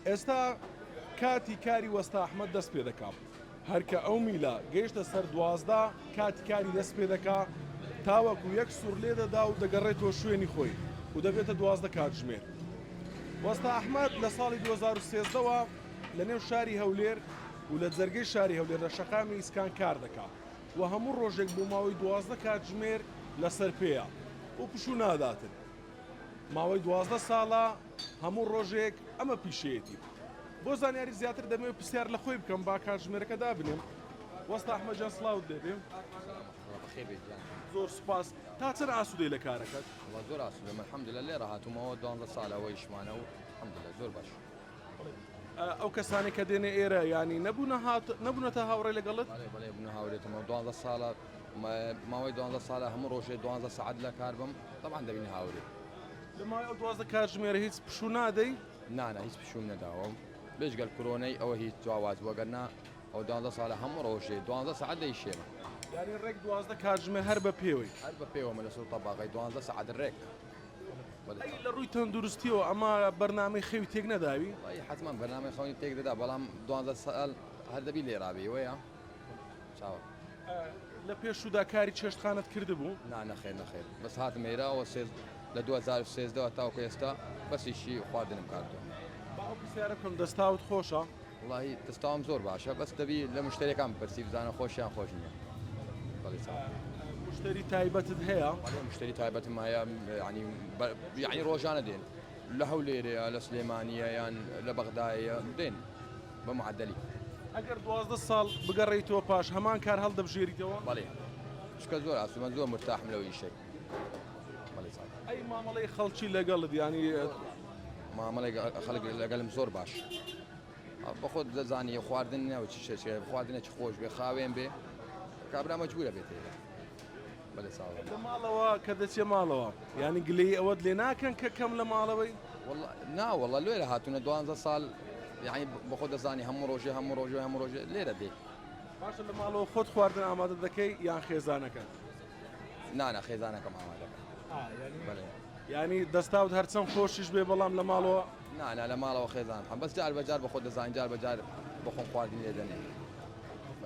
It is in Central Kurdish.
ئێستا کاتی کاری وەستا ئەحمەد دەست پێ دەکات هەرکە ئەو میلە گەیشتە سەر 12 کاتی کاری دەست پێ دەکا تاوەکو یەک سوور لێ دەدا و دەگەڕێتەوە شوێنی خۆی و دەبێتە 12 کاتژمێر. وەستا ئەحمەد لە ساڵی 2013ەوە لە نێو شاری هەولێر و لە جەرگەی شاری هەولێر لە شەقامی ئیسکان کار دەکات و هەموو ڕۆژێک بۆ ماوەی 12 کاتژمێر لەسەر پێیە و پشوو ناداتن. ماوەی 12 ساڵە هەموو ڕۆژێک ئەمە پیشەیەتی. بۆ زانیاری زیاتر دەمەوێت پرسیار لە خۆی بکەم با کاتژمێرەکە دابنێم. وەستا ئەحمەدجان سڵاوت دەبێم. زۆر سوپاس. تا چەند ئاسوودەی لە کارەکەت؟ زۆر ئاسوودەم الحەمدولillah لێرە هاتوومەوە 12 ساڵەوەی شمانە و الحەمدولillah زۆر باش. ئەو کەسانی کە دێنێ ئێرە ینی نەبوونەتە هاوڕێ لەگەڵت؟ بەڵێ بوون هاوڕێتەوە 12 ساڵە ماوەی 12 ساڵە هەموو ڕۆژێ 12 سعات لە کار بم طبعا دەبینی هاوڕێ. لە ماوەی ئەو 12 کاتژمێرە هیچ پشوو نادەی؟ نانە هیچ پشوم نەداوەم بێژگەل کۆرۆنەی ئەوە هیچ جواز وەگەرنا ئەو 12 ساڵە هەموو ڕۆژێ 12 سعات دەیشێمە. یعنی ڕێک 12 کاتژمێر هەر بە پێوەی هەر بە پێوەمە لەسەر تەباقەی 12 سعات ڕێک. ئەی لە ڕووی تەندروستیەوە ئەمە بەرنامەی خەوی تێک نەداوی؟ حتمما بەرنامەی خەونی تێک دەدا بەڵام 12 ساڵ هەر دەبی لێرابی وەیە چاوە. لە پێشودا کاری چێشتخانت کردبوو؟ نەخێر نەخێر بەس هاتم ئێرەوە لە 2013 تاوەکو ئێستا بەسیشی خواردنم کاردووە. باو پرسیارە بکەم دەستاوت خۆشە؟ وڵی دەستاوم زۆر باشە بەس دەبی لە مشتێکەکان بپرسی بزانە خۆشیان خۆش نییە. مشتری تایبەتت هەیە؟ مشتری تایبەتم هەیە یعنی ڕۆژانە دێن لە هەولێرەیە لە سلێمانیە یان لە بەغدایە دێن بە معدەلی. ئەگەر 12 ساڵ بگەڕێیتەوە پاش هەمان کار هەڵدەبژێریتەوە؟ بەڵێ چکە زۆر ئاسوومە زۆر مرتاحم لەوە ئیشەی. ئەی مامەڵەی خەڵکی لەگەڵت ینی مامەڵی خەڵک لەگەڵم زۆر باش بە خۆت دەزانی خواردن ناوە چی شێ خواردنێکی خۆش بێ خاوێن بێ کابرا مەجبورە بێت بەڵێ ساڵ لە ماڵەوە کە دەچێ ماڵەوە ینی گلەی ئەوەت لێ ناکەن کە کەم لە ماڵەوەی؟ ناوەڵە لێرە هاتوونە 12 ساڵ یعنی بە خۆت دەزانی هەموو ڕۆژێ لێرە دێ. باشە لە ماڵەوە خۆت خواردن ئامادە دەکەی یان خێزانەکە؟ نانە خێزانەکەم ئامادەکەن. ینی دەستاوت هەرچەند خۆشیش بێ بەڵام لە ماڵەوە؟ نانە لە ماڵەوە خێزان بەس جار بەجار بە خۆت دەزانین جار بەجار بە خۆم خواردنی لێ دەنێ.